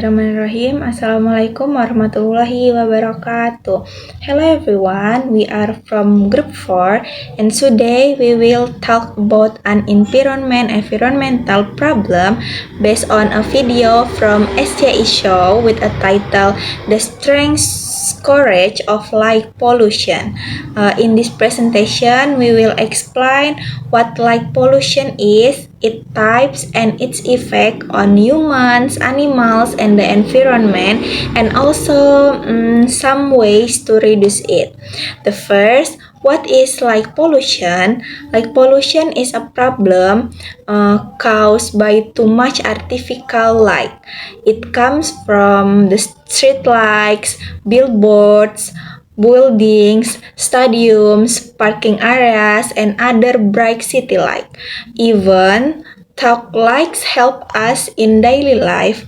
Bismillahirrahmanirrahim. Assalamualaikum warahmatullahi wabarakatuh. Hello everyone, we are from group 4 and today we will talk about an environmental problem based on a video from SCI show with a title The Strength Courage of Light Pollution. In this presentation, we will explain what light pollution is, its types, and its effect on humans, animals, and the environment, and also some ways to reduce it. The first, what is light pollution? Light pollution is a problem caused by too much artificial light. It comes from the street lights, billboards, buildings, stadiums, parking areas, and other bright city lights. Even though lights help us in daily life,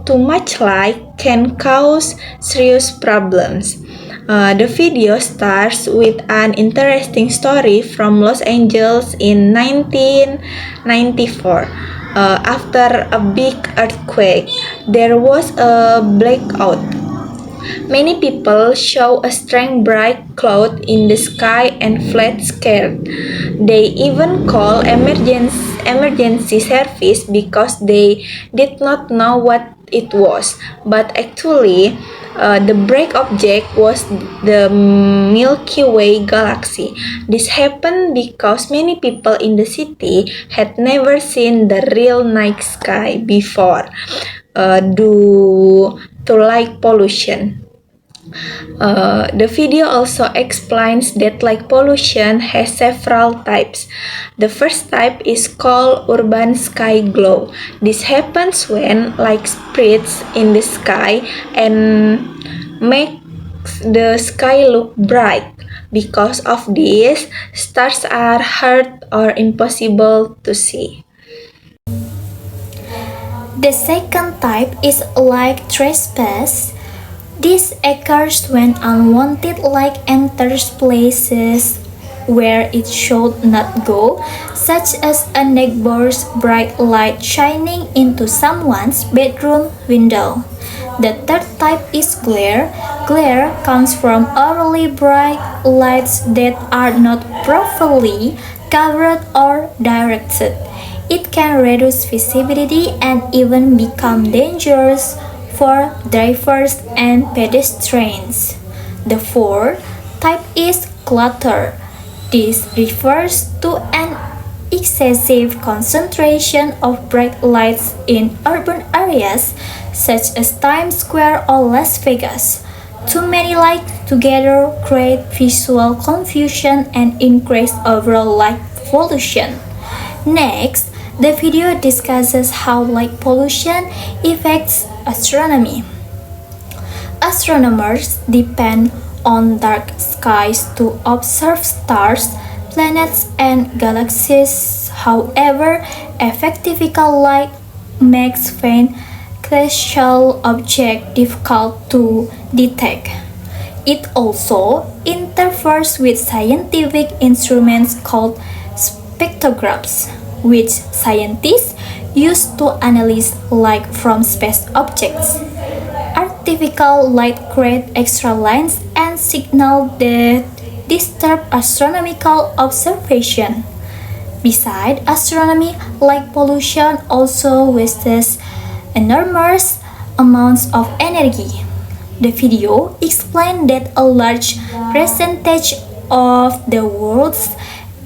too much light can cause serious problems. The video starts with an interesting story from Los Angeles in 1994. After a big earthquake, there was a blackout. Many people saw a strange bright cloud in the sky and fled scared. They even called emergency service because they did not know what it was. But actually, the bright object was the Milky Way galaxy. This happened because many people in the city had never seen the real night sky before due to light pollution. The video also explains that light pollution has several types. The first type is called urban sky glow. This happens when light spreads in the sky and makes the sky look bright. Because of this, stars are hard or impossible to see. The second type is light trespass. This occurs when unwanted light enters places where it should not go, such as a neighbor's bright light shining into someone's bedroom window. The third type is glare. Glare comes from overly bright lights that are not properly covered or directed. It can reduce visibility and even become dangerous for drivers and pedestrians. The fourth type is clutter. This refers to an excessive concentration of bright lights in urban areas such as Times Square or Las Vegas. Too many lights together create visual confusion and increase overall light pollution. Next, the video discusses how light pollution affects astronomy. Astronomers depend on dark skies to observe stars, planets, and galaxies. However, effective light makes faint celestial objects difficult to detect. It also interferes with scientific instruments called spectrographs, which scientists use to analyze light from space objects. Artificial light creates extra lines and signals that disturb astronomical observation. Besides astronomy, light pollution also wastes enormous amounts of energy. The video explained that a large percentage of the world's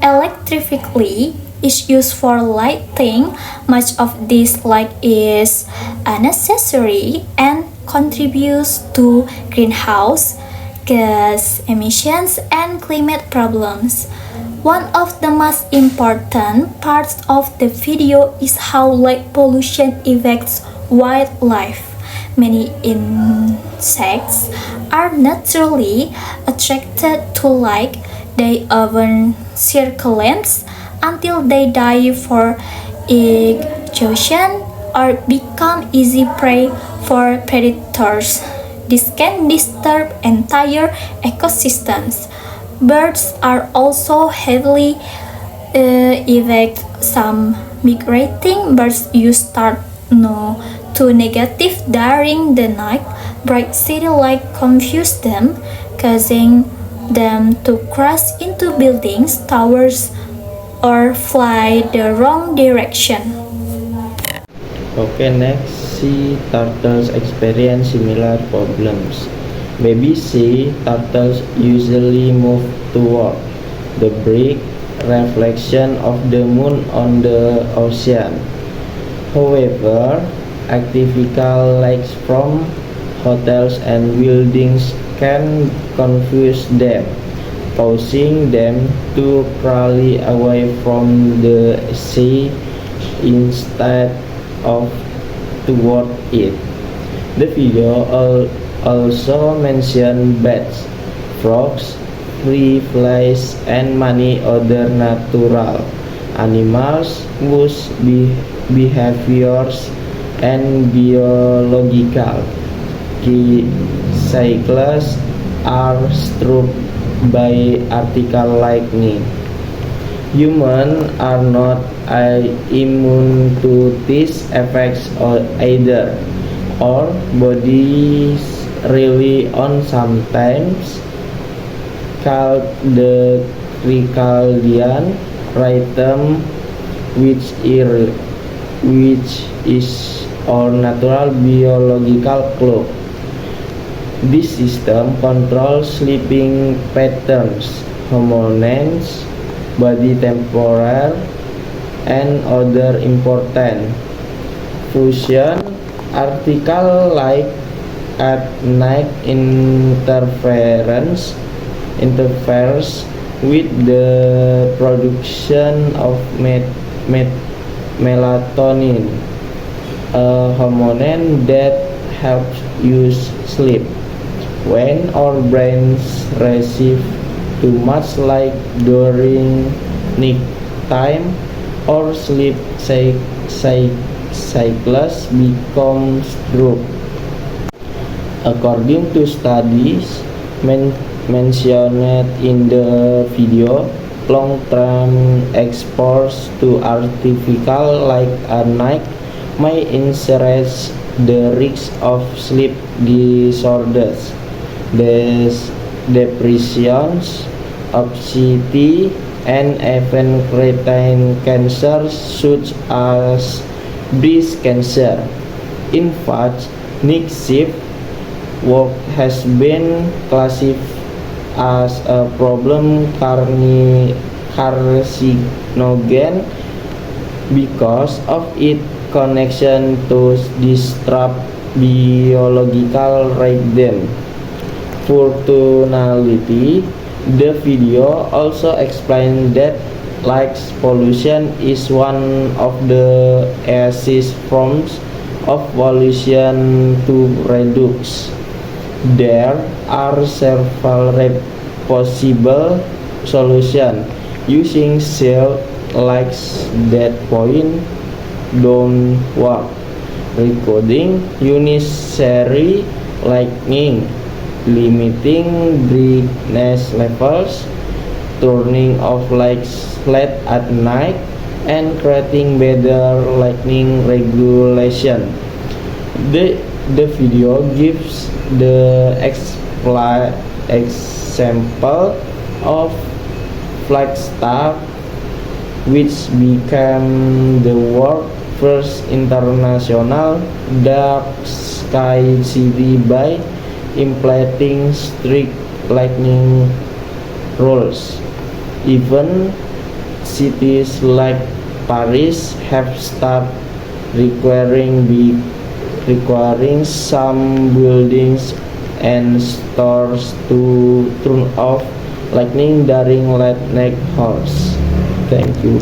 electricity is used for lighting. Much of this light is unnecessary and contributes to greenhouse gas emissions and climate problems. One of the most important parts of the video is how light pollution affects wildlife. Many insects are naturally attracted to light. They often circulate until they die for exhaustion or become easy prey for predators. This can disturb entire ecosystems. Birds are also heavily affected. Some migrating birds use start too negative during the night. Bright city light confuse them, causing them to crash into buildings, towers, or fly the wrong direction. Okay, next, sea turtles experience similar problems. Baby sea turtles usually move toward the bright reflection of the moon on the ocean. However, artificial lights from hotels and buildings can confuse them, causing them to crawl away from the sea instead of toward it. The video also mentioned bats, frogs, free flies, and many other natural animals whose behaviors and biological key cycles are struck by artificial lightning. Humans are not immune to these effects either. Our bodies rely on sometimes called the circadian rhythm, which is our natural biological clock. This system controls sleeping patterns, hormones, body temperature, and other important function. Artificial light at night interferes with the production of melatonin, a hormone that helps you sleep. When our brains receive too much light during night time, our sleep cycles become dropped. According to studies mentioned in the video, long-term exposure to artificial light at night may increase the risk of sleep disorders, depressions, obesity, and even certain cancers such as breast cancer. In fact, night shift work has been classified as a problem carcinogen because of its connection to disrupt biological rhythm. Fortunately, the video also explained that light pollution is one of the easiest forms of pollution to reduce. There are several possible solutions using cell lights that point downward, recording unnecessary lightning, limiting brightness levels, turning off lights late at night, and creating better lighting regulation. The video gives the example of Flagstaff, which became the world's first international dark sky city by implementing strict lighting rules. Even cities like Paris have started requiring some buildings and stores to turn off lightning during late night hours. Thank you.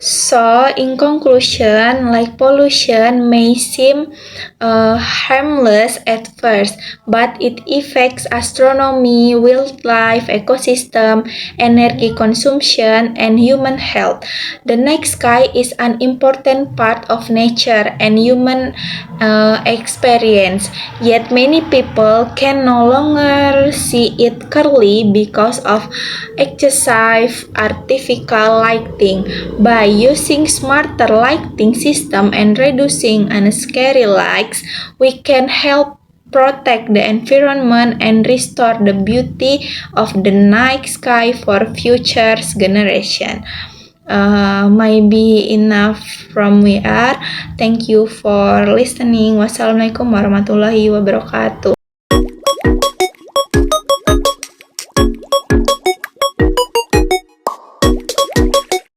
So, in conclusion, light pollution may seem harmless at first, but it affects astronomy, wildlife, ecosystem, energy consumption, and human health. The night sky is an important part of nature and human experience, yet many people can no longer see it clearly because of excessive artificial lighting. By using smarter lighting system and reducing unscary lights, we can help protect the environment and restore the beauty of the night sky for future generation. Maybe enough from we are. Thank you for listening. Wassalamualaikum warahmatullahi wabarakatuh.